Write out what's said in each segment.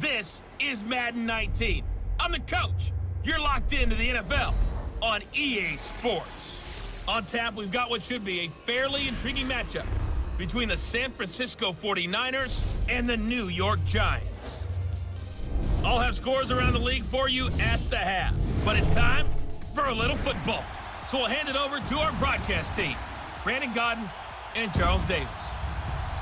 This is Madden 19. I'm the coach. You're locked into the NFL on EA Sports. On tap, we've got what should be a fairly intriguing matchup between the San Francisco 49ers and the New York Giants. I'll have scores around the league for you at the half, but it's time for a little football. So we'll hand it over to our broadcast team, Brandon Godden and Charles Davis.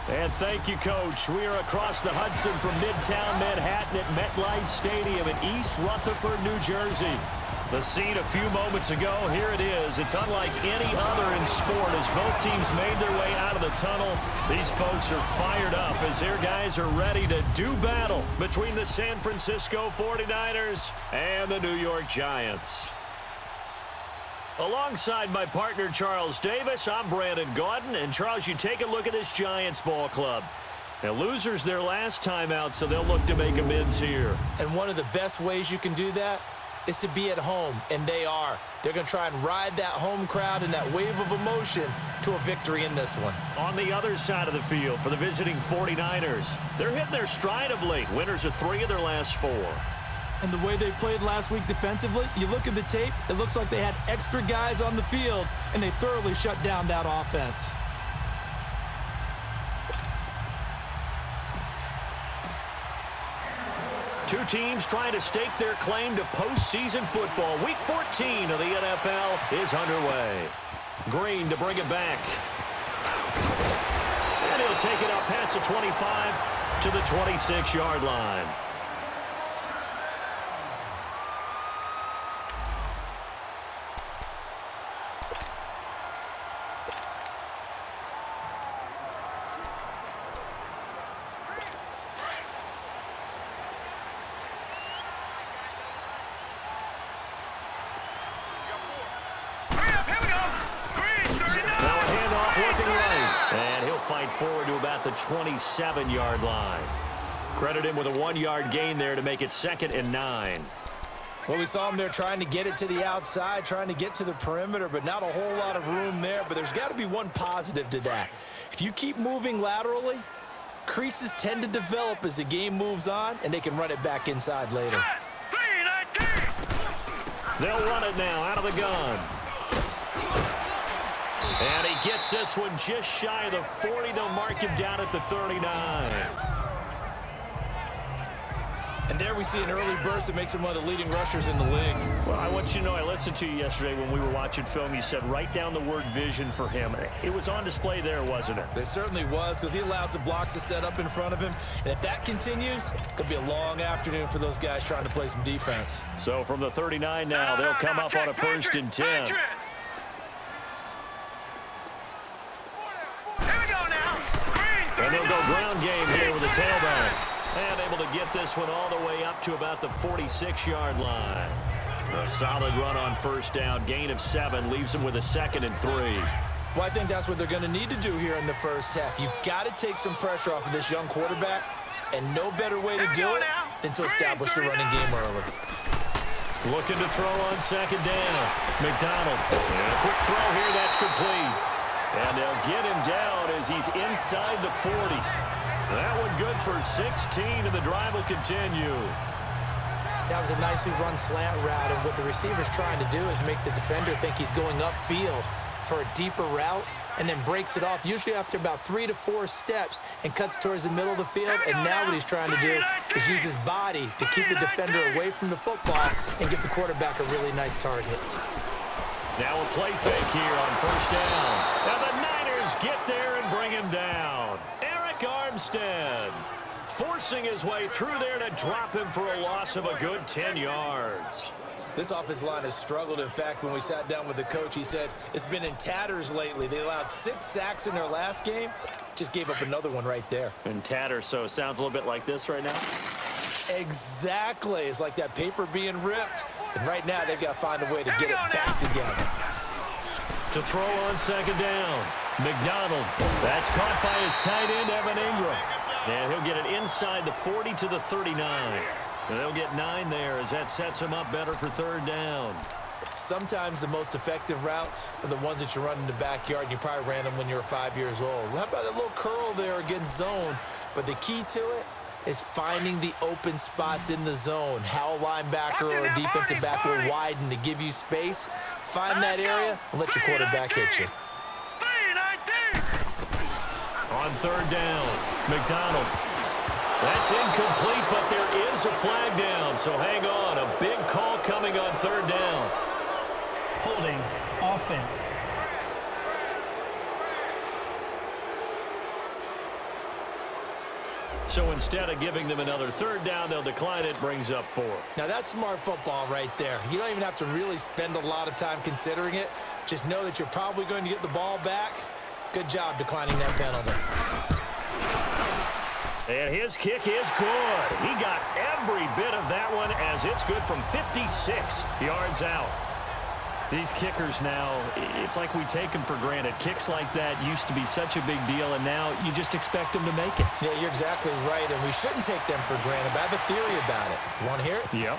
And thank you, Coach. We are across the Hudson from Midtown Manhattan at MetLife Stadium in East Rutherford, New Jersey. The scene a few moments ago, here it is. It's unlike any other in sport as both teams made their way out of the tunnel. These folks are fired up as their guys are ready to do battle between the San Francisco 49ers and the New York Giants. Alongside my partner, Charles Davis, I'm Brandon Godden. And, Charles, you take a look at this Giants ball club. Now, losers their last time out, so they'll look to make amends here. And one of the best ways you can do that is to be at home, and they are. They're going to try and ride that home crowd and that wave of emotion to a victory in this one. On the other side of the field for the visiting 49ers, they're hitting their stride of late. Winners of 3 of their last 4. And the way they played last week defensively, you look at the tape, it looks like they had extra guys on the field, and they thoroughly shut down that offense. Two teams trying to stake their claim to postseason football. Week 14 of the NFL is underway. Green to bring it back. And he'll take it up past the 25 to the 26-yard line. Forward to about the 27-yard line. Credit him with a 1-yard gain there to make it 2nd and 9. Well, we saw him there trying to get it to the outside, trying to get to the perimeter, but not a whole lot of room there. But there's got to be one positive to that. If you keep moving laterally, creases tend to develop as the game moves on, and they can run it back inside later. They'll run it now out of the gun. And he gets this one just shy of the 40. They'll mark him down at the 39. And there we see an early burst that makes him one of the leading rushers in the league. Well, I want you to know, I listened to you yesterday when we were watching film. You said write down the word vision for him. It was on display there, wasn't it? It certainly was, because he allows the blocks to set up in front of him. And if that continues, it could be a long afternoon for those guys trying to play some defense. So from the 39 now, they'll come up on a 1st and 10. And they'll go ground game here with the tailback. And able to get this one all the way up to about the 46-yard line. A solid run on 1st down. Gain of 7 leaves them with a 2nd and 3. Well, I think that's what they're going to need to do here in the first half. You've got to take some pressure off of this young quarterback. And no better way to do it than to establish the running game early. Looking to throw on 2nd down. McDonald. And a quick throw here. That's complete. And they'll get him down as he's inside the 40. That one good for 16, and the drive will continue. That was a nicely run slant route, and what the receiver's trying to do is make the defender think he's going upfield for a deeper route, and then breaks it off, usually after about 3 to 4 steps, and cuts towards the middle of the field. And now what he's trying to do is use his body to keep the defender away from the football and give the quarterback a really nice target. Now a play fake here on 1st down. And the Niners get there and bring him down. Eric Armstead forcing his way through there to drop him for a loss of a good 10 yards. This offensive line has struggled. In fact, when we sat down with the coach, he said it's been in tatters lately. They allowed 6 sacks in their last game. Just gave up another one right there. In tatters, so it sounds a little bit like this right now? Exactly. It's like that paper being ripped. And right now, they've got to find a way to get it back together. To throw on 2nd down. McDonald. That's caught by his tight end, Evan Ingram. And he'll get it inside the 40 to the 39. And they'll get 9 there as that sets him up better for 3rd down. Sometimes the most effective routes are the ones that you run in the backyard, and you probably ran them when you were 5 years old. How about that little curl there against zone? But the key to it is finding the open spots in the zone. How a linebacker or a defensive back will widen to give you space. Find that area and let your quarterback hit you. On third down, McDonald. That's incomplete, but there is a flag down, so hang on. A big call coming on third down. Holding offense. So instead of giving them another third down, they'll decline it, brings up 4. Now that's smart football right there. You don't even have to really spend a lot of time considering it. Just know that you're probably going to get the ball back. Good job declining that penalty. And his kick is good. He got every bit of that one as it's good from 56 yards out. These kickers now, it's like we take them for granted. Kicks like that used to be such a big deal, and now you just expect them to make it. Yeah, you're exactly right, and we shouldn't take them for granted, but I have a theory about it. You want to hear it? Yep.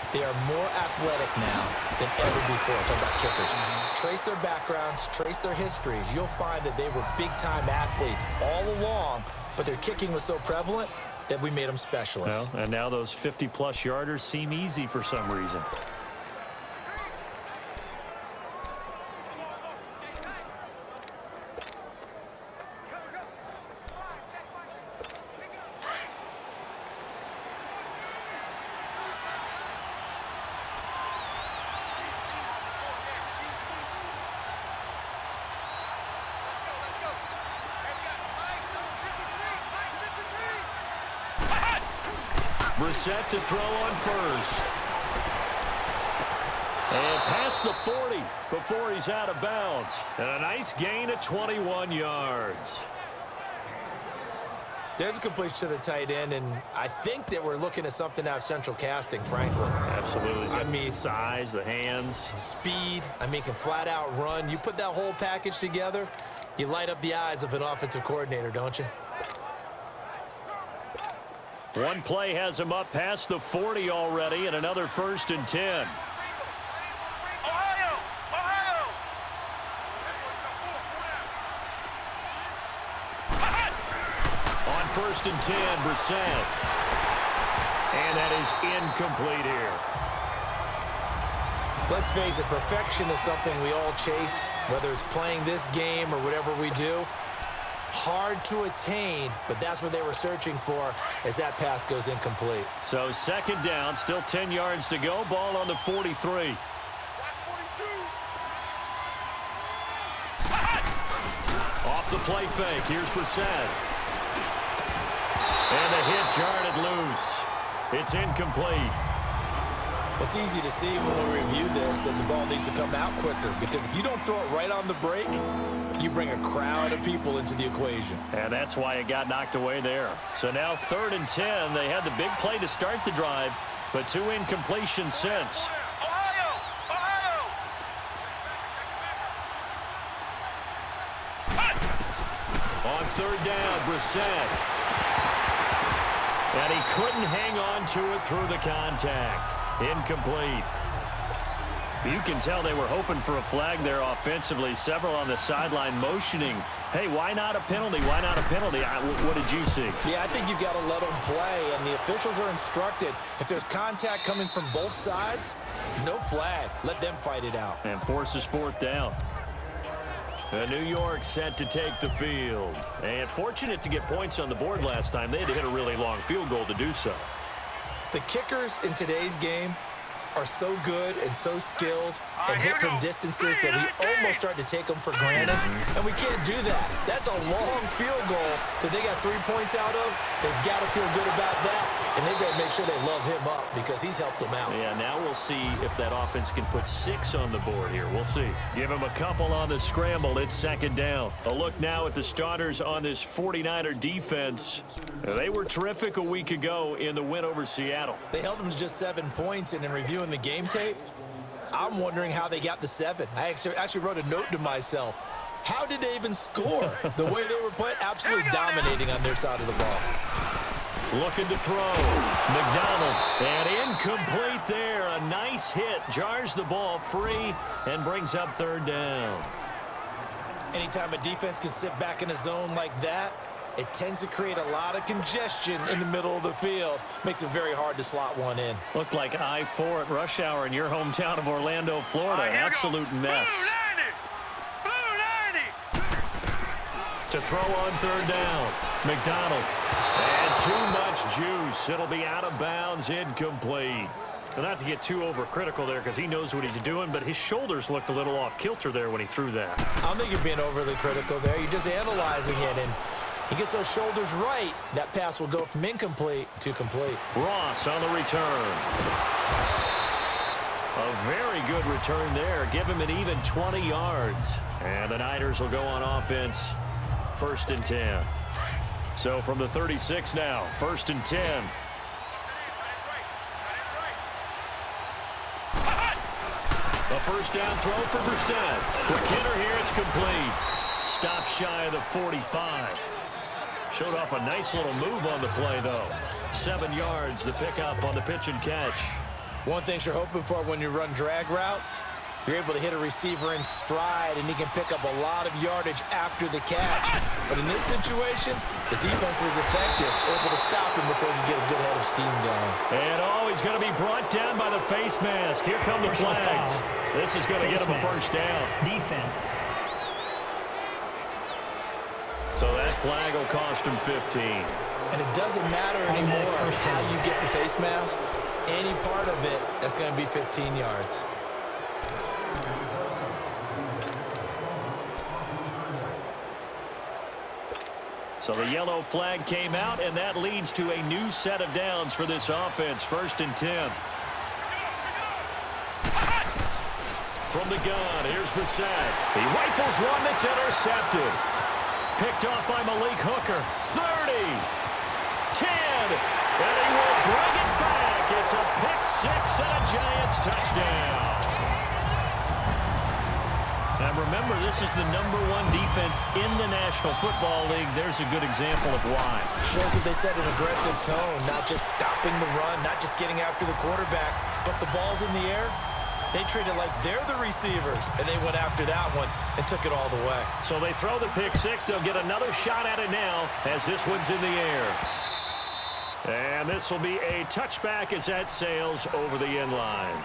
They are more athletic now than ever before. Talk about kickers. Trace their backgrounds, trace their histories. You'll find that they were big-time athletes all along, but their kicking was so prevalent that we made them specialists. Well, and now those 50-plus yarders seem easy for some reason. Brissett to throw on first. And past the 40 before he's out of bounds. And a nice gain of 21 yards. There's a completion to the tight end, and I think that we're looking at something out of central casting, frankly. Absolutely. I mean, size, the hands. Speed. I mean, can flat out run. You put that whole package together, you light up the eyes of an offensive coordinator, don't you? One play has him up past the 40 already, and another 1st and 10. On 1st and 10, Brissett. And that is incomplete here. Let's face it, perfection is something we all chase, whether it's playing this game or whatever we do. Hard to attain, but that's what they were searching for as that pass goes incomplete. So 2nd down, still 10 yards to go. Ball on the 43. Off the play fake. Here's Brissett. And the hit jarred it loose. It's incomplete. It's easy to see when we review this that the ball needs to come out quicker, because if you don't throw it right on the break, you bring a crowd of people into the equation. And that's why it got knocked away there. So now 3rd and 10. They had the big play to start the drive, but 2 incompletions since. On 3rd down, Brissett. And he couldn't hang on to it through the contact. Incomplete. You can tell they were hoping for a flag there offensively. Several on the sideline motioning, hey, why not a penalty? Why not a penalty? What did you see? Yeah, I think you've got to let them play, and the officials are instructed. If there's contact coming from both sides, no flag. Let them fight it out. And forces 4th down. And New York set to take the field. And fortunate to get points on the board last time. They had to hit a really long field goal to do so. The kickers in today's game are so good and so skilled and hit from distances that we almost start to take them for granted, and we can't do that. That's a long field goal that they got 3 points out of. They've got to feel good about that, and they've got to make sure they love him up because he's helped them out. Yeah, now we'll see if that offense can put 6 on the board here. We'll see. Give him a couple on the scramble. It's 2nd down. A look now at the starters on this 49er defense. They were terrific a week ago in the win over Seattle. They held them to just 7 points, and in reviewing the game tape, I'm wondering how they got the 7. I actually wrote a note to myself. How did they even score? The way they were playing, absolutely dominating on their side of the ball. Looking to throw. McDonald. And incomplete there. A nice hit. Jars the ball free and brings up 3rd down. Anytime a defense can sit back in a zone like that, it tends to create a lot of congestion in the middle of the field. Makes it very hard to slot one in. Looked like I-4 at rush hour in your hometown of Orlando, Florida. Absolute mess. To throw on third down. McDonald. And too much juice. It'll be out of bounds, incomplete. Well, not to get too overcritical there because he knows what he's doing, but his shoulders looked a little off kilter there when he threw that. I don't think you're being overly critical there. You're just analyzing it, and he gets those shoulders right. That pass will go from incomplete to complete. Ross on the return. A very good return there. Give him an even 20 yards. And the Niners will go on offense. 1st and 10. So from the 36 now, 1st and 10. A first down throw for Brissett. Quick hitter here, it's complete. Stop shy of the 45. Showed off a nice little move on the play, though. 7 yards, the pickup on the pitch and catch. One thing you're hoping for when you run drag routes, you're able to hit a receiver in stride, and he can pick up a lot of yardage after the catch. But in this situation, the defense was effective, able to stop him before he could get a good head of steam going. And he's going to be brought down by the face mask. Here come the flags. This is going to get him a first down. Defense. So that flag will cost him 15. And it doesn't matter anymore how you get the face mask. Any part of it, that's going to be 15 yards. So the yellow flag came out, and that leads to a new set of downs for this offense. 1st and 10. From the gun, here's Brissett. He rifles one that's intercepted. Picked off by Malik Hooker. 30. 10. And he will bring it back. It's a pick six and a Giants touchdown. And remember, this is the #1 defense in the National Football League. There's a good example of why. Shows that they set an aggressive tone, not just stopping the run, not just getting after the quarterback, but the ball's in the air. They treat it like they're the receivers, and they went after that one and took it all the way. So they throw the pick six. They'll get another shot at it now as this one's in the air. And this will be a touchback as that sails over the end line.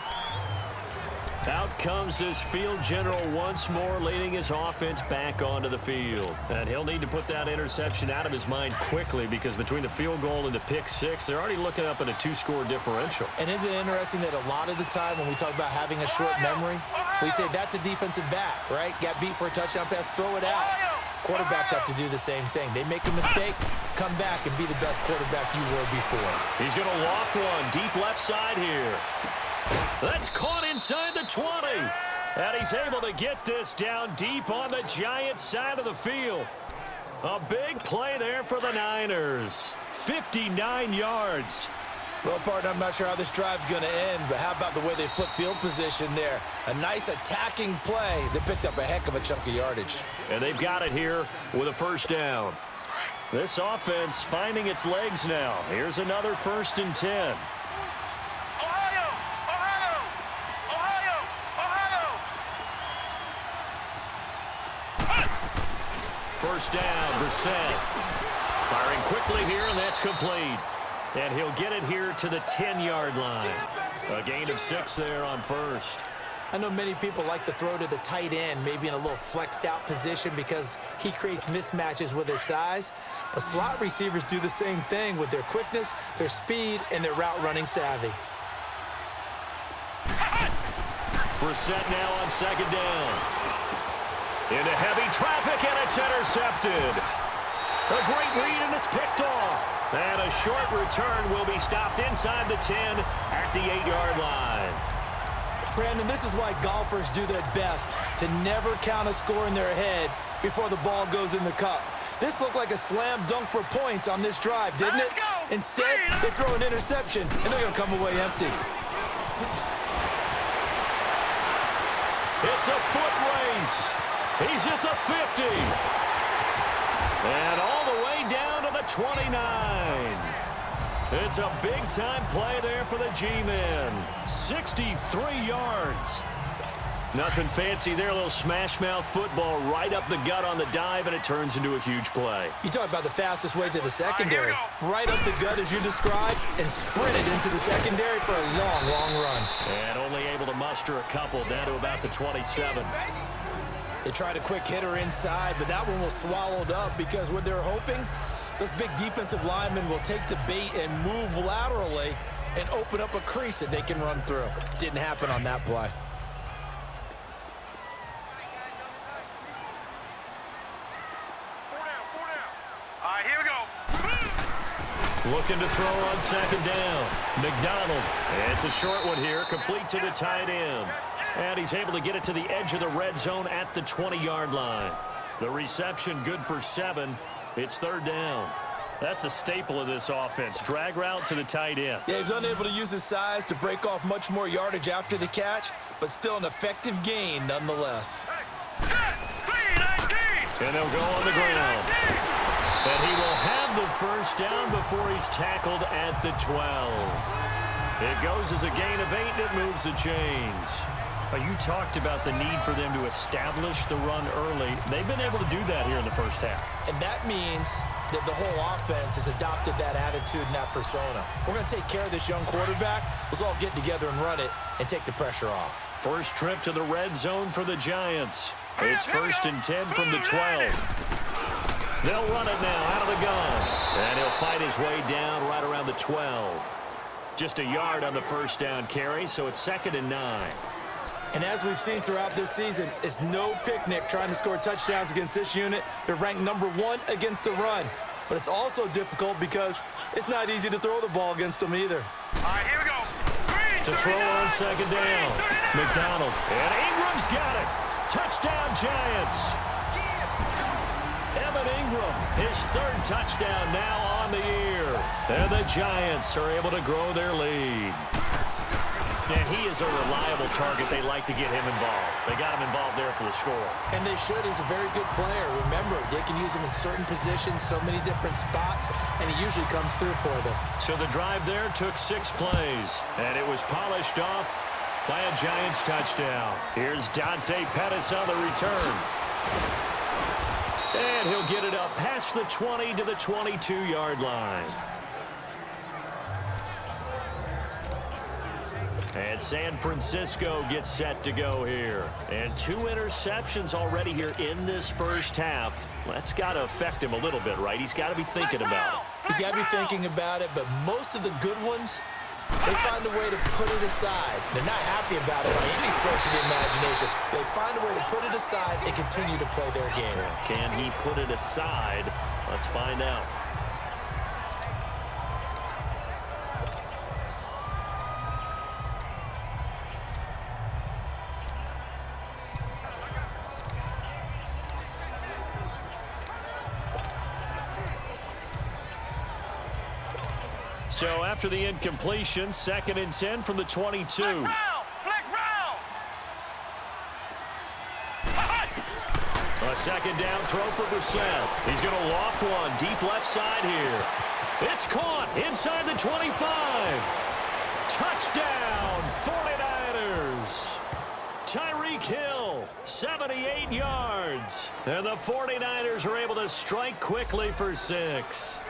Out comes this field general once more, leading his offense back onto the field. And he'll need to put that interception out of his mind quickly because between the field goal and the pick six, they're already looking up at a 2-score differential. And isn't it interesting that a lot of the time when we talk about having a short memory, we say that's a defensive back, right? Got beat for a touchdown pass, throw it out. Quarterbacks have to do the same thing. They make a mistake, come back and be the best quarterback you were before. He's going to loft one deep left side here. That's caught inside the 20. And he's able to get this down deep on the Giants side of the field. A big play there for the Niners. 59 yards. Well, partner, I'm not sure how this drive's going to end, but how about the way they flip field position there? A nice attacking play that picked up a heck of a chunk of yardage. And they've got it here with a first down. This offense finding its legs now. Here's another 1st and 10. First down, Brissett. Firing quickly here, and that's complete. And he'll get it here to the 10-yard line. A gain of 6 there on first. I know many people like to throw to the tight end, maybe in a little flexed out position because he creates mismatches with his size. But slot receivers do the same thing with their quickness, their speed, and their route running savvy. Brissett now on 2nd down. Into heavy traffic, and it's intercepted. A great read, and it's picked off. And a short return will be stopped inside the 10 at the 8-yard line. Brandon, this is why golfers do their best to never count a score in their head before the ball goes in the cup. This looked like a slam dunk for points on this drive, didn't it? Instead, they throw an interception, and they're going to come away empty. It's a foot race. He's at the 50. And all the way down to the 29. It's a big-time play there for the G-men. 63 yards. Nothing fancy there, a little smash mouth football right up the gut on the dive, and it turns into a huge play. You talk about the fastest way to the secondary. Right up the gut as you described, and sprinted into the secondary for a long, long run. And only able to muster a couple down to about the 27. They tried a quick hitter inside, but that one was swallowed up because what they're hoping, those big defensive linemen will take the bait and move laterally and open up a crease that they can run through. Didn't happen on that play. Here we go. Looking to throw on second down. McDonald. It's a short one here, complete to the tight end. And he's able to get it to the edge of the red zone at the 20-yard line. The reception good for 7. It's third down. That's a staple of this offense. Drag route to the tight end. Yeah, he's unable to use his size to break off much more yardage after the catch, but still an effective gain nonetheless. And they'll go on the ground. And he will have the first down before he's tackled at the 12. It goes as a gain of 8, and it moves the chains. You talked about the need for them to establish the run early. They've been able to do that here in the first half. And that means that the whole offense has adopted that attitude and that persona. We're going to take care of this young quarterback. Let's all get together and run it and take the pressure off. First trip to the red zone for the Giants. It's 1st and 10 from the 12. They'll run it now out of the gun. And he'll fight his way down right around the 12. Just a yard on the first down carry, so it's 2nd and 9. And as we've seen throughout this season, it's no picnic trying to score touchdowns against this unit. They're ranked number 1 against the run. But it's also difficult because it's not easy to throw the ball against them either. Here we go. To throw on second down. McDonald. And Ingram's got it. Touchdown, Giants. Evan Ingram, his 3rd touchdown now on the year. And the Giants are able to grow their lead. And he is a reliable target. They like to get him involved. They got him involved there for the score. And they should. He's a very good player. Remember, they can use him in certain positions, so many different spots, and he usually comes through for them. So the drive there took 6 plays, and it was polished off by a Giants touchdown. Here's Dante Pettis on the return. And he'll get it up past the 20 to the 22-yard line. And San Francisco gets set to go here. And 2 interceptions already here in this first half. That's got to affect him a little bit, right? He's got to be thinking about it. He's got to be thinking about it, but most of the good ones, they find a way to put it aside. They're not happy about it by any stretch of the imagination. They find a way to put it aside and continue to play their game. Can he put it aside? Let's find out. So after the incompletion, 2nd and 10 from the 22. Flex round. A second down throw for Brissett. He's going to loft one deep left side here. It's caught inside the 25. Touchdown, 49ers. Tyreek Hill, 78 yards. And the 49ers are able to strike quickly for 6.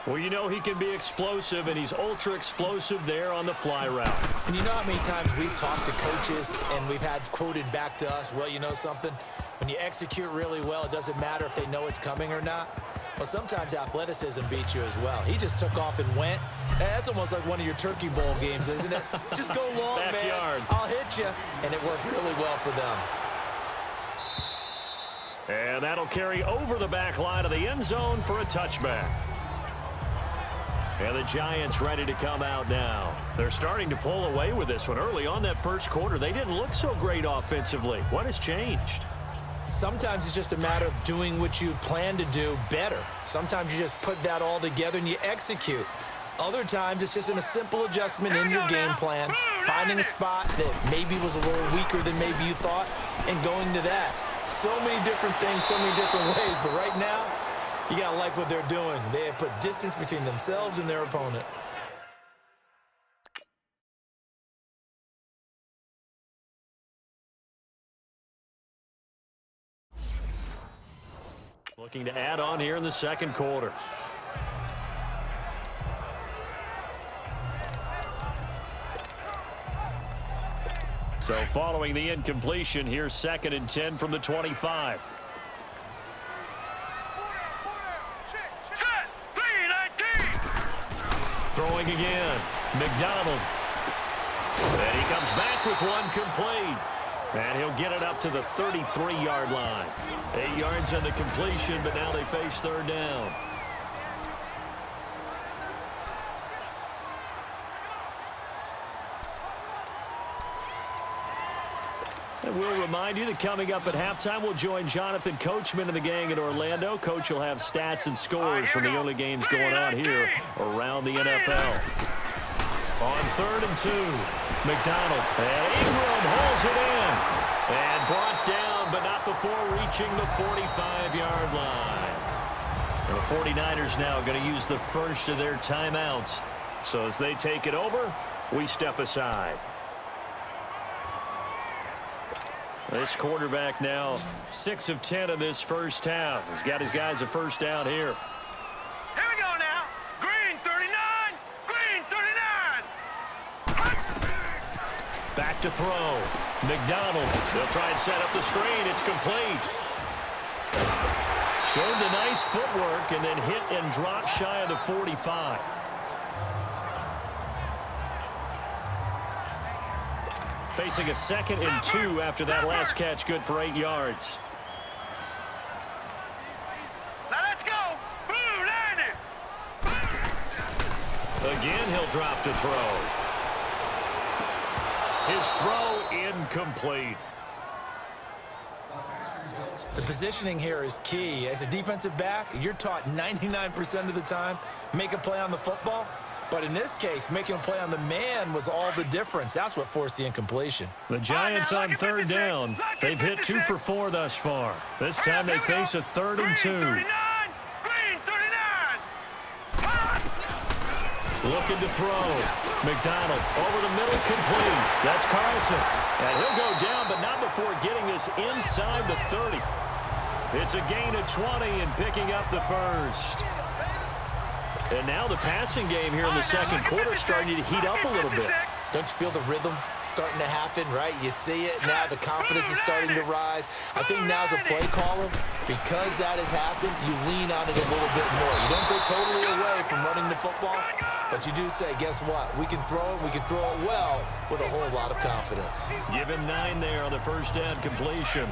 Well, you know he can be explosive, and he's ultra-explosive there on the fly route. And you know how many times we've talked to coaches and we've had quoted back to us, well, you know something? When you execute really well, it doesn't matter if they know it's coming or not. Well, sometimes athleticism beats you as well. He just took off and went. That's almost like one of your Turkey Bowl games, isn't it? Just go long, Backyard. man. I'll hit you. And it worked really well for them. And that'll carry over the back line of the end zone for a touchback. And the Giants ready to come out now. They're starting to pull away with this one. Early on that first quarter, they didn't look so great offensively. What has changed? Sometimes it's just a matter of doing what you plan to do better. Sometimes you just put that all together and you execute. Other times it's just in a simple adjustment in your game plan, finding a spot that maybe was a little weaker than maybe you thought, and going to that. So many different things, so many different ways, but right now, you got to like what they're doing. They have put distance between themselves and their opponent. Looking to add on here in the second quarter. So following the incompletion, here's 2nd and 10 from the 25. Set. 3-19. Throwing again. McDonald. And he comes back with one complete. And he'll get it up to the 33-yard line. 8 yards on the completion, but now they face 3rd down. And we'll remind you that coming up at halftime, we'll join Jonathan Coachman and the gang in Orlando. Coach will have stats and scores from the early games going on here around the NFL. On 3rd and 2, McDonald. And Ingram holds it in. And brought down, but not before reaching the 45-yard line. And the 49ers now going to use the first of their timeouts. So as they take it over, we step aside. This quarterback now 6 of 10 in this first half. He's got his guys a first down here. Here we go now. Green 39. Green 39. Back to throw. McDonald. They'll try and set up the screen. It's complete. Showed the nice footwork and then hit and dropped shy of the 45. Facing a 2nd and 2 after that last catch, good for 8 yards. Now let's go. Blue 90. Again, he'll drop to throw. His throw incomplete. The positioning here is key. As a defensive back, you're taught 99% of the time, make a play on the football. But in this case, making a play on the man was all the difference. That's what forced the incompletion. The Giants on 3rd down. They've hit 2 for 4 thus far. This time they face a 3rd and 2. Green 39. Looking to throw. McDonald over the middle, complete. That's Carlson. And he'll go down, but not before getting this inside the 30. It's a gain of 20 and picking up the first. And now the passing game here in the second quarter starting to heat up a little bit. Don't you feel the rhythm starting to happen, right? You see it. Now the confidence is starting to rise. I think now as a play caller, because that has happened, you lean on it a little bit more. You don't go totally away from running the football, but you do say, guess what? We can throw it. We can throw it well with a whole lot of confidence. Give him 9 there on the first down completion.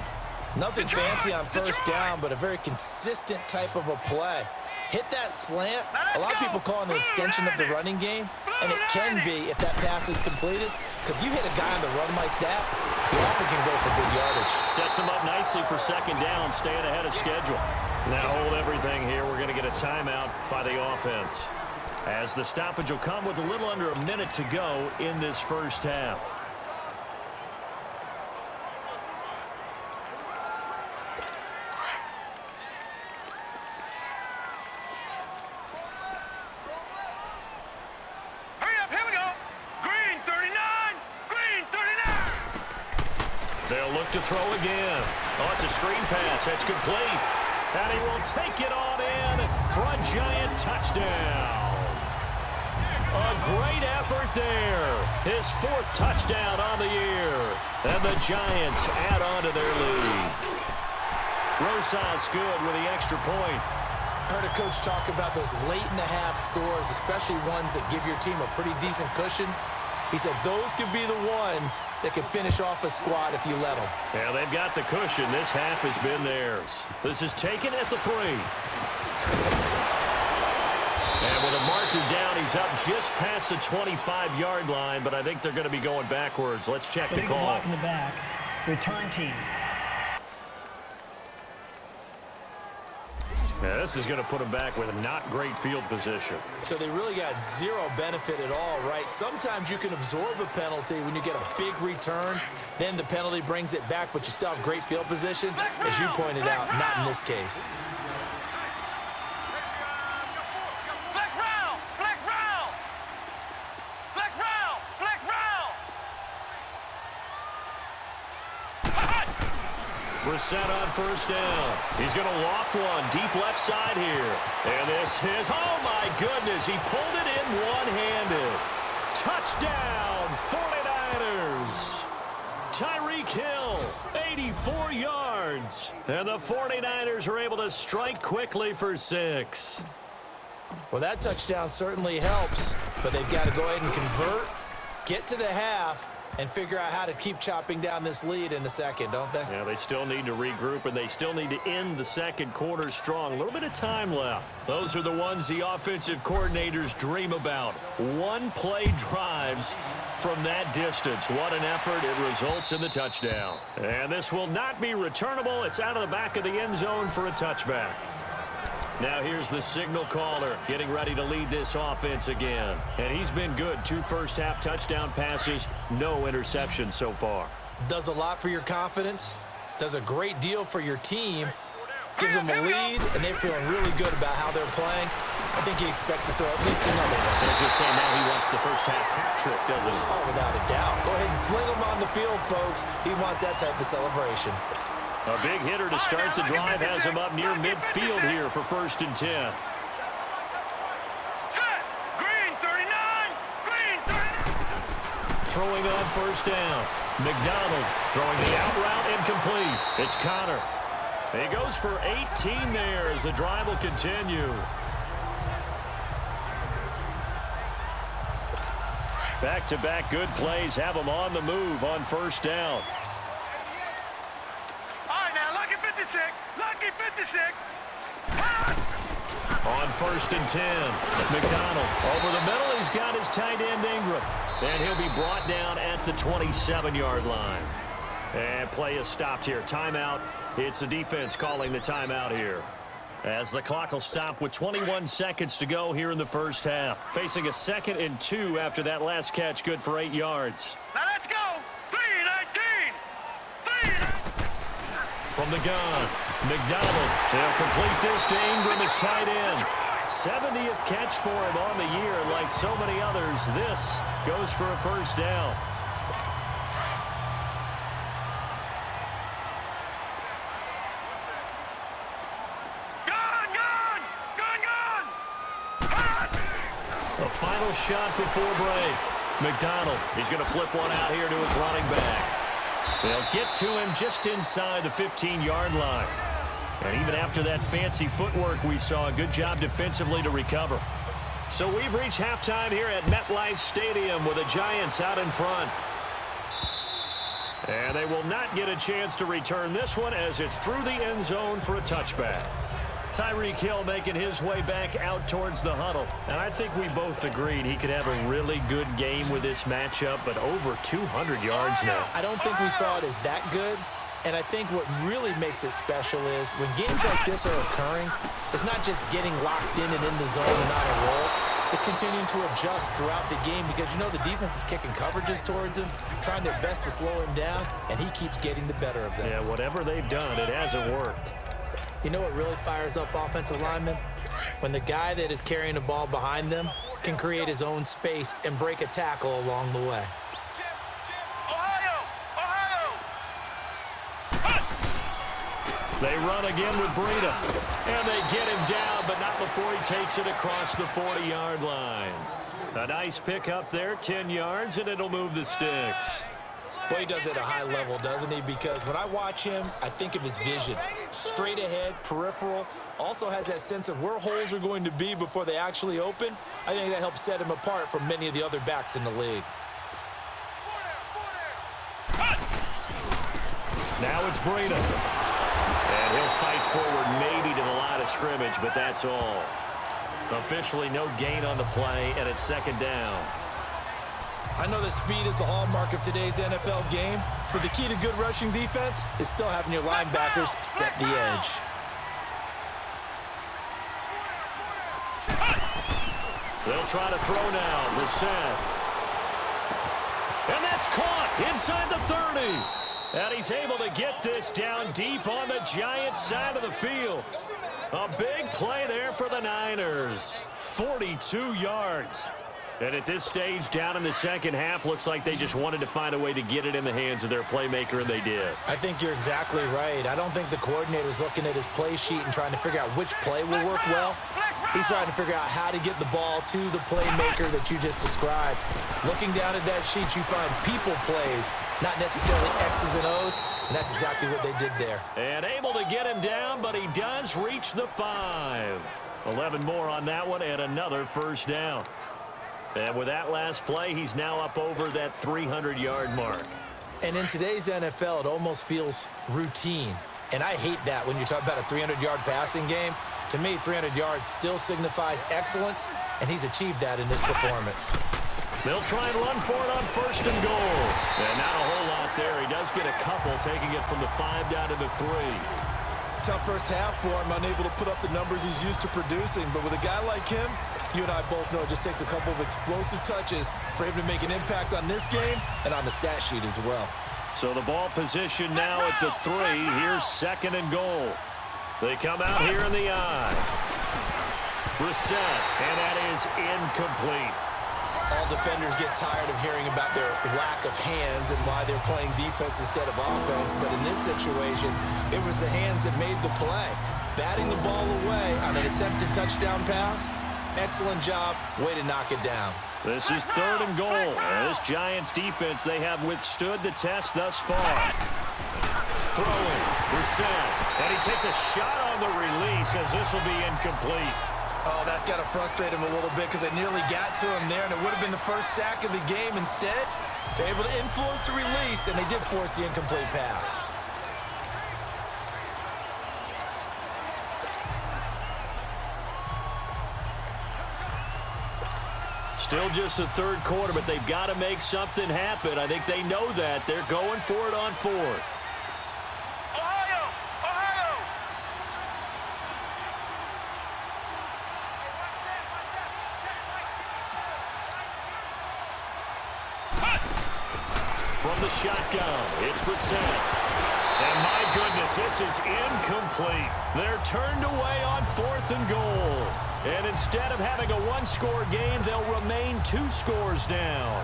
Nothing fancy on first down, but a very consistent type of a play. Hit that slant. A lot of people call it an extension of the running game, and it can be if that pass is completed, because you hit a guy on the run like that, he often can go for good yardage. Sets him up nicely for second down, staying ahead of schedule. Now hold everything here. We're going to get a timeout by the offense, as the stoppage will come with a little under a minute to go in this first half. To throw again. Oh, it's a screen pass. That's complete. And he will take it on in for a Giant touchdown. A great effort there. His 4th touchdown on the year. And the Giants add on to their lead. Rosas good with the extra point. I heard a coach talk about those late-in-the-half scores, especially ones that give your team a pretty decent cushion. He said those could be the ones that can finish off a squad if you let them. Yeah, they've got the cushion. This half has been theirs. This is taken at the 3. And with a marker down, he's up just past the 25-yard line, but I think they're going to be going backwards. Let's check the call. Block in the back. Return team. Yeah, this is going to put them back with a not great field position. So they really got zero benefit at all, right? Sometimes you can absorb a penalty when you get a big return. Then the penalty brings it back, but you still have great field position. As you pointed out, not in this case. Brissett on first down. He's going to loft one deep left side here. And this is, oh my goodness, he pulled it in one-handed. Touchdown, 49ers. Tyreek Hill, 84 yards. And the 49ers are able to strike quickly for 6. Well, that touchdown certainly helps, but they've got to go ahead and convert, get to the half, and figure out how to keep chopping down this lead in the second, don't they? Yeah, they still need to regroup, and they still need to end the second quarter strong. A little bit of time left. Those are the ones the offensive coordinators dream about. One-play drives from that distance. What an effort. It results in the touchdown. And this will not be returnable. It's out of the back of the end zone for a touchback. Now here's the signal caller getting ready to lead this offense again. And he's been good. 2 first-half touchdown passes, no interceptions so far. Does a lot for your confidence, does a great deal for your team, gives them a lead, and they're feeling really good about how they're playing. I think he expects to throw at least another one. I was going to say, now he wants the first-half hat trick, doesn't he? Oh, without a doubt. Go ahead and fling him on the field, folks. He wants that type of celebration. A big hitter to start the drive has him up near midfield here for 1st and 10. Set. Green 39. Green 39. Throwing on first down. McDonald throwing the out route incomplete. It's Connor. He goes for 18 there as the drive will continue. Back-to-back good plays have him on the move on first down. Lucky 56. On 1st and 10, McDonald over the middle. He's got his tight end Ingram. And he'll be brought down at the 27-yard line. And play is stopped here. Timeout. It's the defense calling the timeout here. As the clock will stop with 21 seconds to go here in the first half. Facing a 2nd and 2 after that last catch, good for 8 yards. Now let's go. 3-19. 3-19. From the gun, McDonald. He'll complete this to Ingram as tight end. 70th catch for him on the year. Like so many others, this goes for a first down. A final shot before break. McDonald, he's going to flip one out here to his running back. They'll get to him just inside the 15-yard line. And even after that fancy footwork we saw, a good job defensively to recover. So we've reached halftime here at MetLife Stadium with the Giants out in front. And they will not get a chance to return this one as it's through the end zone for a touchback. Tyreek Hill making his way back out towards the huddle. And I think we both agreed he could have a really good game with this matchup, but over 200 yards now. I don't think we saw it as that good. And I think what really makes it special is when games like this are occurring, it's not just getting locked in and in the zone and on a roll. It's continuing to adjust throughout the game because, you know, the defense is kicking coverages towards him, trying their best to slow him down, and he keeps getting the better of them. Yeah, whatever they've done, it hasn't worked. You know what really fires up offensive linemen? When the guy that is carrying the ball behind them can create his own space and break a tackle along the way. They run again with Breida. And they get him down, but not before he takes it across the 40-yard line. A nice pickup there, 10 yards, and it'll move the sticks. Boy, he does it at a high level, doesn't he? Because when I watch him, I think of his vision. Straight ahead, peripheral. Also has that sense of where holes are going to be before they actually open. I think that helps set him apart from many of the other backs in the league. Now it's Breida. And he'll fight forward maybe to the line of scrimmage, but that's all. Officially no gain on the play, and it's 2nd down. I know that speed is the hallmark of today's NFL game, but the key to good rushing defense is still having your linebackers set the edge. They'll try to throw now. Brissett. And that's caught inside the 30. And he's able to get this down deep on the Giants side of the field. A big play there for the Niners. 42 yards. And at this stage, down in the second half, looks like they just wanted to find a way to get it in the hands of their playmaker, and they did. I think you're exactly right. I don't think the coordinator's looking at his play sheet and trying to figure out which play will work well. He's trying to figure out how to get the ball to the playmaker that you just described. Looking down at that sheet, you find people plays, not necessarily X's and O's, and that's exactly what they did there. And able to get him down, but he does reach the 5. 11 more on that one, and another first down. And with that last play, he's now up over that 300-yard mark. And in today's NFL, it almost feels routine. And I hate that when you talk about a 300-yard passing game. To me, 300 yards still signifies excellence, and he's achieved that in this performance. They'll try and run for it on 1st and goal. And not a whole lot there. He does get a couple, taking it from the 5 down to the 3. Tough first half for him, unable to put up the numbers he's used to producing. But with a guy like him, you and I both know it just takes a couple of explosive touches for him to make an impact on this game and on the stat sheet as well. So the ball position now at the 3. Here's 2nd and goal. They come out here in the eye. Brissett, and that is incomplete. All defenders get tired of hearing about their lack of hands and why they're playing defense instead of offense. But in this situation, it was the hands that made the play. Batting the ball away on an attempted touchdown pass. Excellent job. Way to knock it down. This is 3rd and goal. This Giants defense, they have withstood the test thus far. Throwing, Brissett, and he takes a shot on the release as this will be incomplete. Oh, that's got to frustrate him a little bit because they nearly got to him there, and it would have been the first sack of the game. Instead, they're able to influence the release, and they did force the incomplete pass. Still just the 3rd quarter, but they've got to make something happen. I think they know that. They're going for it on 4th. From the shotgun, it's Brissett. And my goodness, this is incomplete. They're turned away on 4th and goal. And instead of having a 1-score game, they'll remain 2 scores down.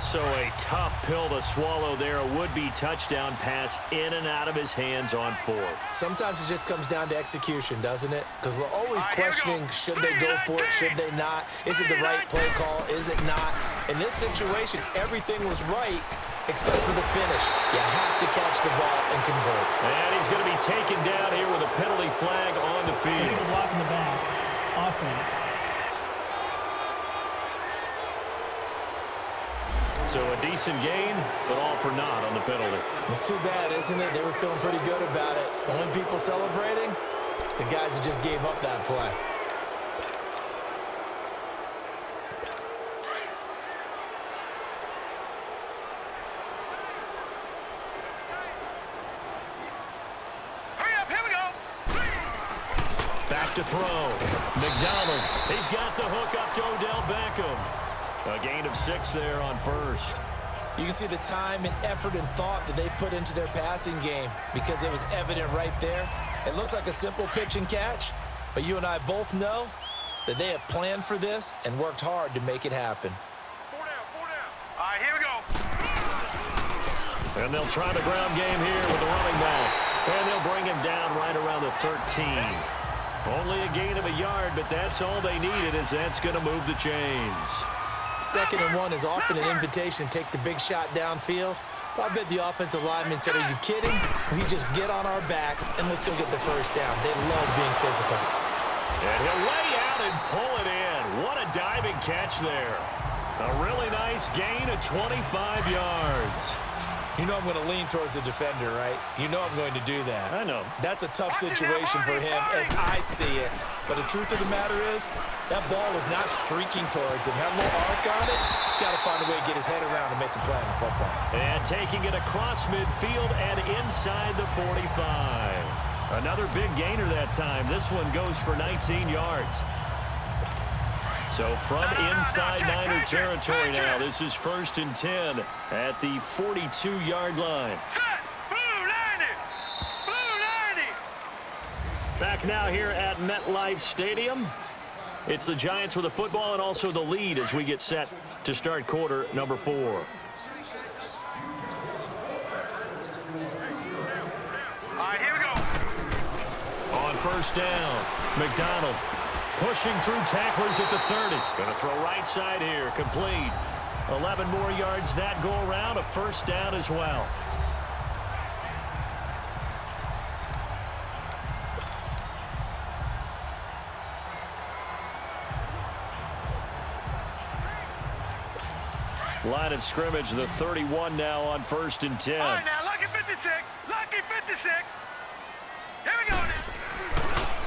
So a tough pill to swallow there. A would-be touchdown pass in and out of his hands on 4th. Sometimes it just comes down to execution, doesn't it? Because we're always questioning, should they go for it, should they not? Is it the right play call, is it not? In this situation, everything was right except for the finish. You have to catch the ball and convert. And he's going to be taken down here with a penalty flag on the field. Illegal block in the back. Offense. So a decent gain, but all for naught on the penalty. It's too bad, isn't it? They were feeling pretty good about it. Only people celebrating, the guys who just gave up that play. Back to throw. McDonald. He's got the hook up to Odell Beckham. A gain of 6 there on 1st. You can see the time and effort and thought that they put into their passing game because it was evident right there. It looks like a simple pitch and catch, but you and I both know that they have planned for this and worked hard to make it happen. 4 down, 4 down. All right, here we go. And they'll try the ground game here with the running back. And they'll bring him down right around the 13. Only a gain of a yard, but that's all they needed, as that's going to move the chains. 2nd and 1 is often an invitation to take the big shot downfield. But I bet the offensive lineman said, are you kidding? We just get on our backs and let's go get the first down. They love being physical. And he'll lay out and pull it in. What a diving catch there. A really nice gain of 25 yards. You know I'm going to lean towards the defender, right? You know I'm going to do that. I know. That's a tough situation for him as I see it. But the truth of the matter is, that ball was not streaking towards him. Had a little arc on it. He's got to find a way to get his head around and make a play on the football. And taking it across midfield and inside the 45. Another big gainer that time. This one goes for 19 yards. So from inside Niner territory now, this is 1st and 10 at the 42-yard line. Blue 90. Blue 90. Back now here at MetLife Stadium. It's the Giants with the football and also the lead as we get set to start quarter number 4. All right, here we go. On first down, McDonald pushing through tacklers at the 30. Going to throw right side here, complete. 11 more yards that go around, a first down as well. Line of scrimmage, the 31 now on first and 10. All right, now, lucky 56. Lucky 56. Here we go now.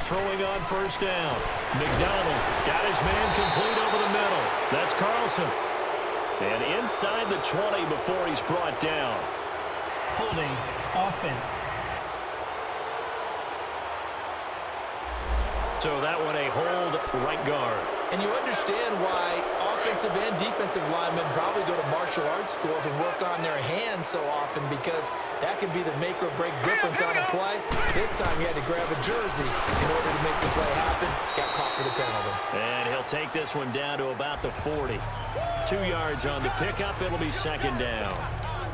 Throwing on first down. McDonald got his man complete over the middle. That's Carlson. And inside the 20 before he's brought down. Holding offense. So that one a hold right guard. And you understand why offensive and defensive linemen probably go to martial arts schools and work on their hands so often, because that can be the make or break difference on a play. This time he had to grab a jersey in order to make the play happen. Got caught for the penalty. And he'll take this one down to about the 40. 2 yards on the pickup. It'll be second down.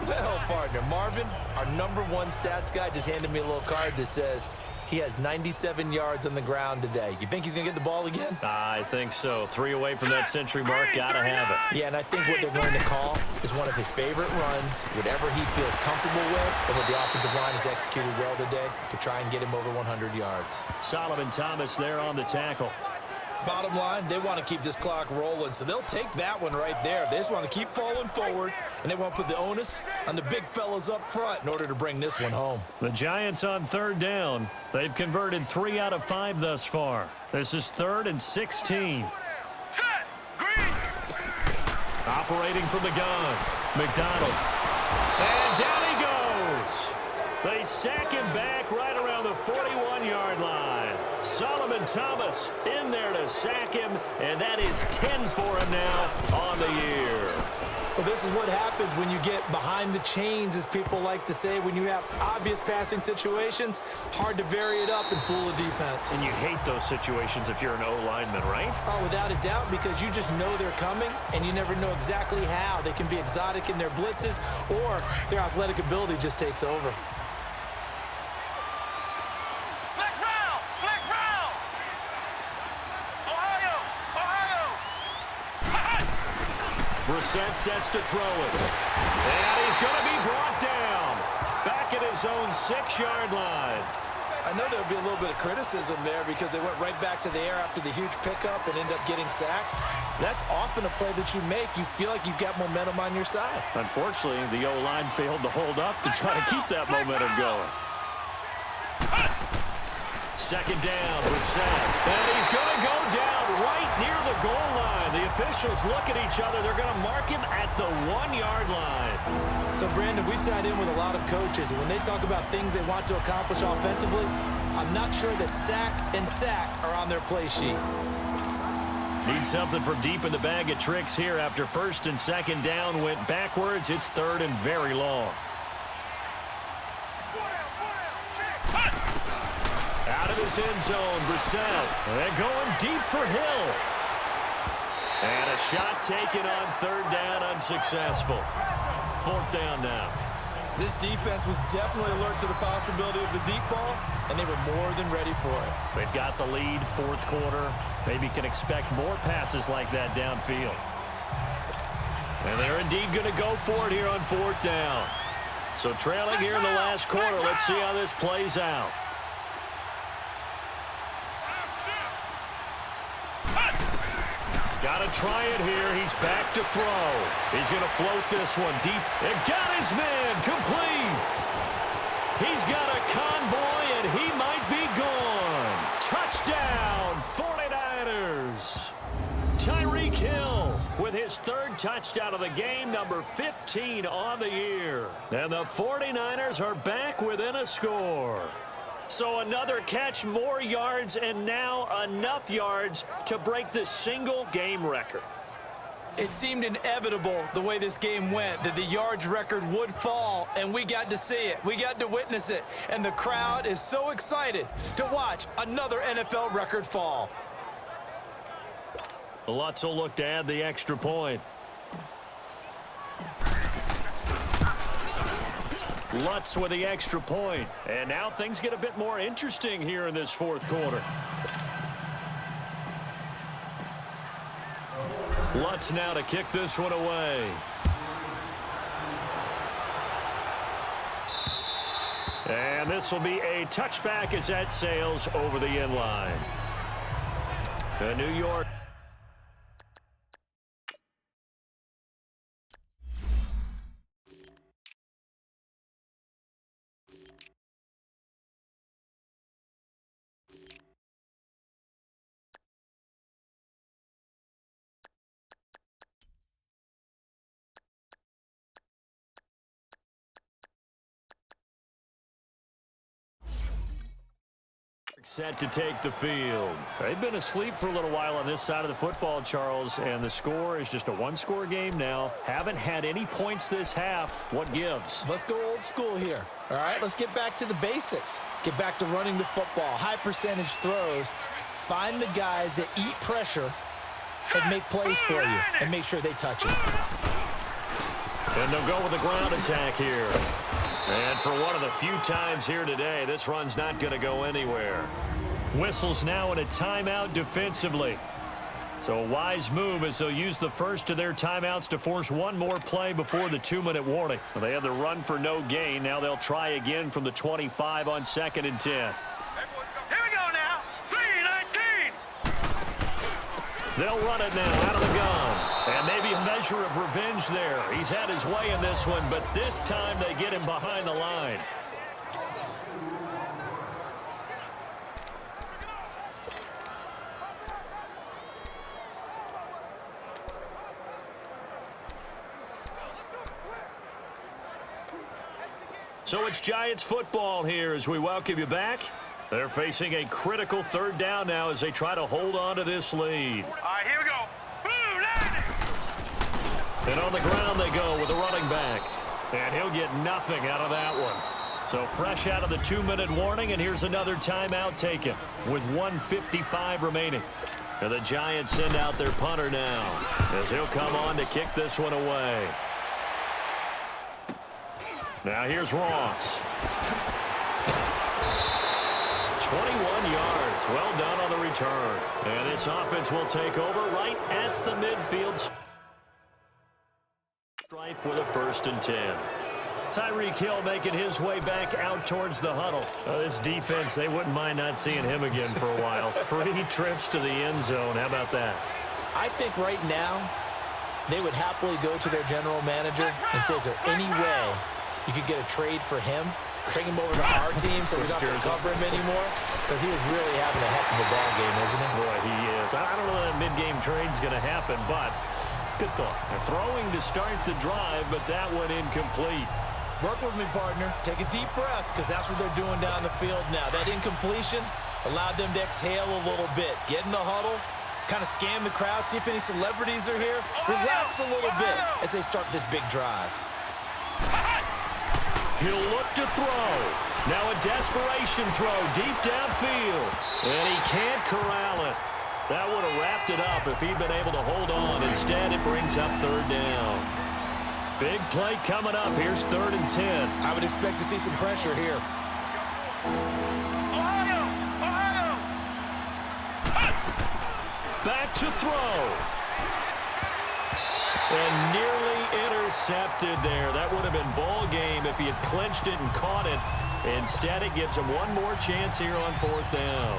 Well, partner, Marvin, our #1 stats guy, just handed me a little card that says he has 97 yards on the ground today. You think he's going to get the ball again? I think so. 3 away from that century mark. Got to have it. Yeah, and I think what they're going to call is one of his favorite runs, whatever he feels comfortable with, and what the offensive line has executed well today to try and get him over 100 yards. Solomon Thomas there on the tackle. Bottom line, they want to keep this clock rolling, so they'll take that one right there. They just want to keep falling forward, and they want to put the onus on the big fellas up front in order to bring this one home. The Giants on third down. They've converted 3 out of 5 thus far. This is 3rd and 16. Set. Green. Operating from the gun. McDonald. And down he goes. They sack him back right around the 41-yard line. Solomon Thomas in there to sack him, and that is 10 for him now on the year. Well, this is what happens when you get behind the chains, as people like to say. When you have obvious passing situations, hard to vary it up and fool the defense. And you hate those situations if you're an O-lineman, right? Oh, without a doubt, because you just know they're coming, and you never know exactly how. They can be exotic in their blitzes, or their athletic ability just takes over. Brissett sets to throw it. And he's going to be brought down. Back at his own 6-yard line. I know there'll be a little bit of criticism there because they went right back to the air after the huge pickup and ended up getting sacked. That's often a play that you make. You feel like you've got momentum on your side. Unfortunately, the O-line failed to hold up to try to keep that momentum going. Second down, Brissett. And he's going to go down right near the goal line. The officials look at each other. They're going to mark him at the 1-yard line. So, Brandon, we sat in with a lot of coaches, and when they talk about things they want to accomplish offensively, I'm not sure that sack and sack are on their play sheet. Need something from deep in the bag of tricks here after first and second down went backwards. It's 3rd and very long. Out of his end zone, Brissett. They're going deep for Hill. And a shot taken on 3rd down, unsuccessful. 4th down now. This defense was definitely alert to the possibility of the deep ball, and they were more than ready for it. They've got the lead, 4th quarter. Maybe can expect more passes like that downfield. And they're indeed going to go for it here on 4th down. So trailing here in the last quarter. Let's see how this plays out. Got to try it here. He's back to throw. He's going to float this one deep. And got his man complete. He's got a convoy, and he might be gone. Touchdown, 49ers. Tyreek Hill with his 3rd touchdown of the game, number 15 on the year. And the 49ers are back within a score. So another catch, more yards, and now enough yards to break the single-game record. It seemed inevitable the way this game went that the yards record would fall, and we got to see it. We got to witness it, and the crowd is so excited to watch another NFL record fall. Lutz will look to add the extra point. Lutz with the extra point. And now things get a bit more interesting here in this fourth quarter. Lutz now to kick this one away. And this will be a touchback as that sails over the end line. The New York. Set to take the field. They've been asleep for a little while on this side of the football, Charles, and the score is just a one-score game now. Haven't had any points this half. What gives? Let's go old school here. All right, let's get back to the basics. Get back to running the football, high percentage throws. Find the guys that eat pressure and make plays for you and make sure they touch it. And they'll go with the ground attack here. And for one of the few times here today, this run's not going to go anywhere. Whistles now in a timeout defensively. So a wise move as they'll use the first of their timeouts to force one more play before the 2-minute warning. They had the run for no gain. Now they'll try again from the 25 on 2nd and 10. Here we go now. 3-19. They'll run it now out of the gun. And maybe a measure of revenge there. He's had his way in this one, but this time they get him behind the line. So it's Giants football here as we welcome you back. They're facing a critical 3rd down now as they try to hold on to this lead. All right, here we go. And on the ground they go with the running back. And he'll get nothing out of that one. So fresh out of the 2-minute warning, and here's another timeout taken with 1:55 remaining. And the Giants send out their punter now as he'll come on to kick this one away. Now here's Ross. 21 yards. Well done on the return. And this offense will take over right at the midfield stripe with a 1st and 10. Tyreek Hill making his way back out towards the huddle. This defense, they wouldn't mind not seeing him again for a while. 3 trips to the end zone. How about that? I think right now they would happily go to their general manager and say, is there any way you could get a trade for him? Bring him over to our team so we don't have to cover him anymore? Because he was really having a heck of a ball game, isn't he? Boy, he is. I don't know that mid-game trade's going to happen, but good thought. They're throwing to start the drive, but that one incomplete. Work with me, partner. Take a deep breath, because that's what they're doing down the field now. That incompletion allowed them to exhale a little bit. Get in the huddle, kind of scan the crowd, see if any celebrities are here. Relax a little bit as they start this big drive. He'll look to throw. Now a desperation throw deep downfield. And he can't corral it. That would have wrapped it up if he'd been able to hold on. Instead, it brings up 3rd down. Big play coming up. Here's 3rd and 10. I would expect to see some pressure here. Back to throw. And nearly intercepted there. That would have been ball game if he had clinched it and caught it. Instead, it gives him one more chance here on 4th down.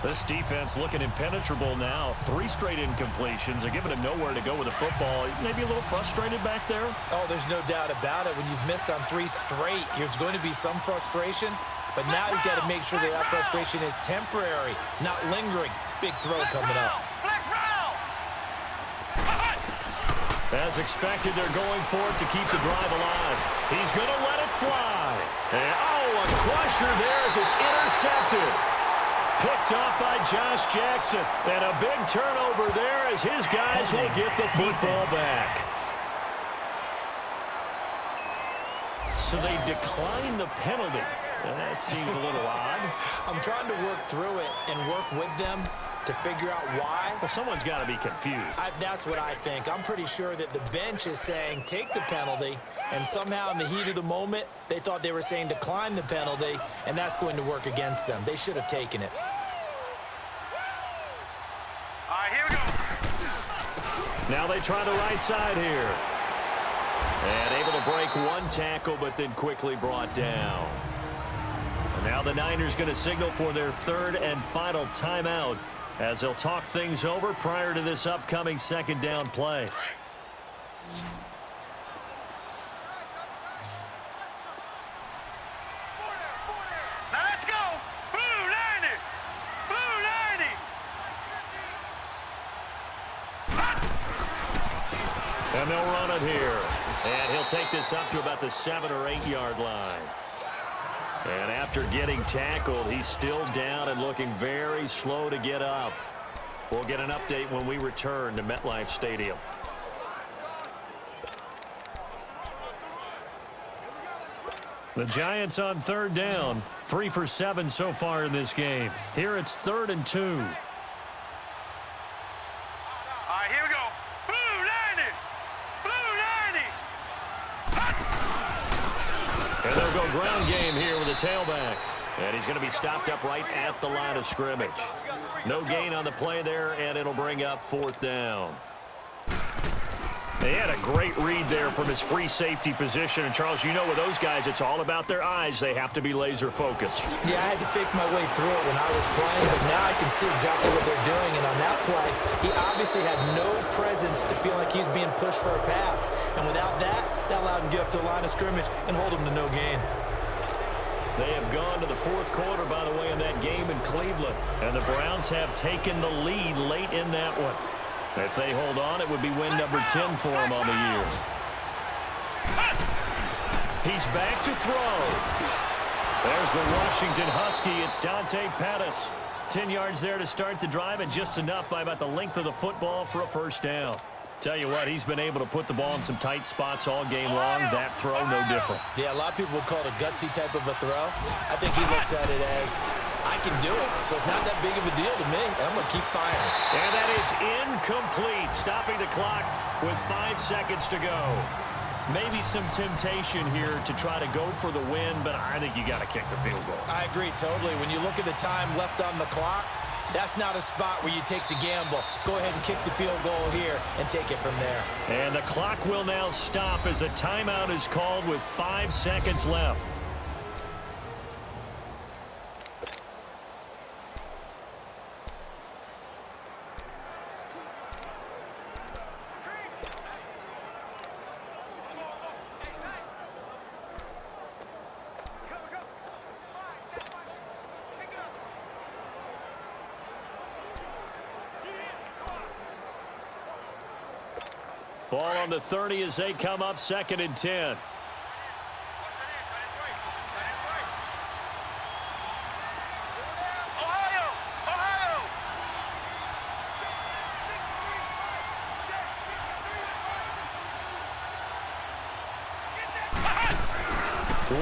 This defense looking impenetrable now. 3 straight incompletions. They're giving him nowhere to go with the football. Maybe a little frustrated back there. Oh, there's no doubt about it. When you've missed on 3 straight, there's going to be some frustration. But now he's got to make sure that frustration is temporary, not lingering. Big throw coming up. As expected, they're going for it to keep the drive alive. He's going to let it fly. And, oh, a crusher there as it's intercepted. Picked off by Josh Jackson. And a big turnover there as his guys will get the football back. So they decline the penalty. That seems a little odd. I'm trying to work through it and work with them. to figure out why. Well, someone's got to be confused. That's what I think. I'm pretty sure that the bench is saying take the penalty, and somehow in the heat of the moment, they thought they were saying decline the penalty, and that's going to work against them. They should have taken it. All right, here we go. Now they try the right side here. And able to break one tackle, but then quickly brought down. And now the Niners going to signal for their third and final timeout as they'll talk things over prior to this upcoming second down play. Now let's go. Blue 90. Blue 90. And they'll run it here. And he'll take this up to about the 7 or 8 yard line. And after getting tackled, he's still down and looking very slow to get up. We'll get an update when we return to MetLife Stadium. The Giants on third down, 3 for 7 so far in this game. Here it's 3rd and 2. All right, here we go. Blue 90. Blue 90. And they'll go ground game here with a tailback. And he's going to be stopped up right at the line of scrimmage. No gain on the play there, and it'll bring up 4th down. They had a great read there from his free safety position. And, Charles, you know with those guys, it's all about their eyes. They have to be laser focused. Yeah, I had to fake my way through it when I was playing, but now I can see exactly what they're doing. And on that play, he obviously had no presence to feel like he's being pushed for a pass. And without that, that allowed him to get up to the line of scrimmage and hold him to no gain. They have gone to the 4th quarter, by the way, in that game in Cleveland. And the Browns have taken the lead late in that one. If they hold on, it would be win number 10 for them on the year. He's back to throw. There's the Washington Husky. It's Dante Pettis. 10 yards there to start the drive, and just enough by about the length of the football for a first down. Tell you what, he's been able to put the ball in some tight spots all game long. That throw, no different. Yeah, a lot of people would call it a gutsy type of a throw. I think he looks at it as, I can do it, so it's not that big of a deal to me, and I'm going to keep firing. And that is incomplete, stopping the clock with 5 seconds to go. Maybe some temptation here to try to go for the win, but I think you got to kick the field goal. I agree totally. When you look at the time left on the clock, that's not a spot where you take the gamble. Go ahead and kick the field goal here and take it from there. And the clock will now stop as a timeout is called with 5 seconds left. Ball on the 30 as they come up 2nd and 10. Ohio! Ohio!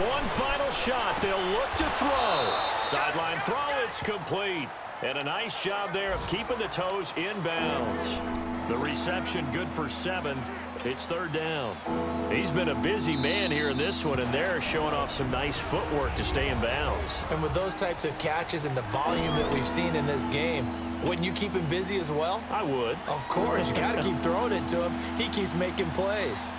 One final shot. They'll look to throw. Sideline throw. It's complete. And a nice job there of keeping the toes in bounds. The reception good for 7. It's 3rd down. He's been a busy man here in this one, and they're showing off some nice footwork to stay in bounds. And with those types of catches and the volume that we've seen in this game, wouldn't you keep him busy as well? I would. Of course. You got to keep throwing it to him. He keeps making plays.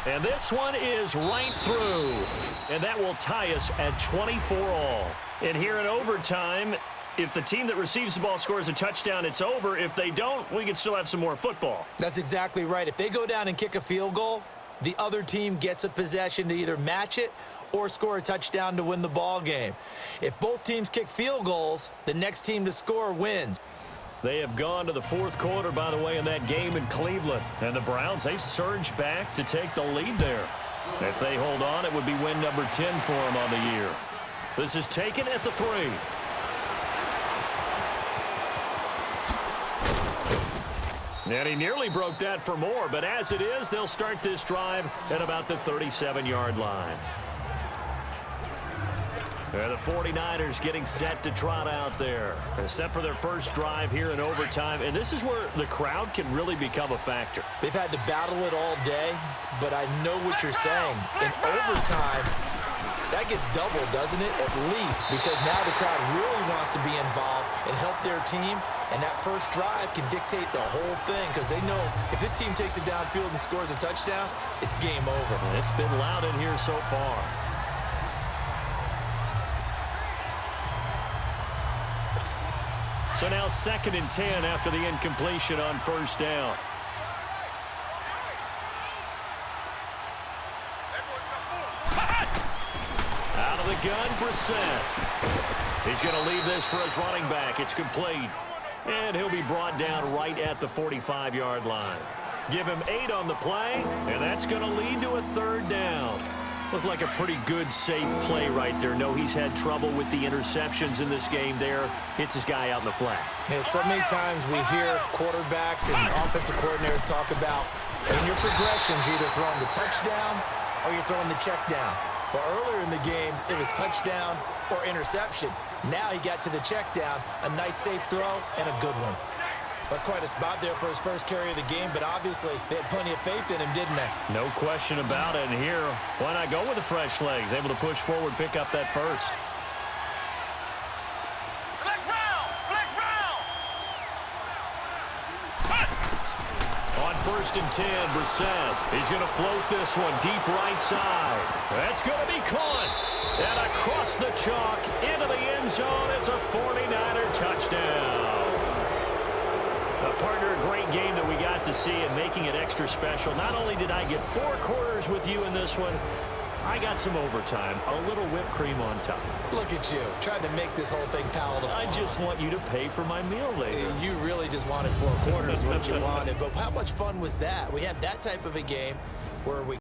And this one is right through. And that will tie us at 24-all. And here in overtime, if the team that receives the ball scores a touchdown, it's over. If they don't, we can still have some more football. That's exactly right. If they go down and kick a field goal, the other team gets a possession to either match it or score a touchdown to win the ball game. If both teams kick field goals, the next team to score wins. They have gone to the 4th quarter, by the way, in that game in Cleveland. And the Browns, they've surged back to take the lead there. If they hold on, it would be win number 10 for them on the year. This is taken at the 3. And he nearly broke that for more, but as it is, they'll start this drive at about the 37-yard line. The 49ers getting set to trot out there. Set for their first drive here in overtime. And this is where the crowd can really become a factor. They've had to battle it all day, but I know what you're saying. In overtime, that gets doubled, doesn't it? At least, because now the crowd really wants to be involved and help their team. And that first drive can dictate the whole thing because they know if this team takes it downfield and scores a touchdown, it's game over. It's been loud in here so far. So now 2nd and 10 after the incompletion on first down. Out of the gun, Brissett. He's going to leave this for his running back. It's complete. And he'll be brought down right at the 45-yard line. Give him 8 on the play, and that's going to lead to a 3rd down. Looked like a pretty good, safe play right there. No, he's had trouble with the interceptions in this game there. Hits his guy out in the flat. Yeah, so many times we hear quarterbacks and offensive coordinators talk about in your progressions, you're either throwing the touchdown or you're throwing the check down. But earlier in the game, it was touchdown or interception. Now he got to the check down, a nice safe throw, and a good one. That's quite a spot there for his first carry of the game, but obviously they had plenty of faith in him, didn't they? No question about it. And here, why not go with the fresh legs? Able to push forward, pick up that first. On 1st and 10, Brissett. He's going to float this one deep right side. That's going to be caught. And across the chalk into the end zone. It's a 49er touchdown. Partner, a great game that we got to see and making it extra special. Not only did I get 4 quarters with you in this one, I got some overtime, a little whipped cream on top. Look at you, trying to make this whole thing palatable. I just want you to pay for my meal later. You really just wanted 4 quarters, what you wanted. But how much fun was that? We had that type of a game where we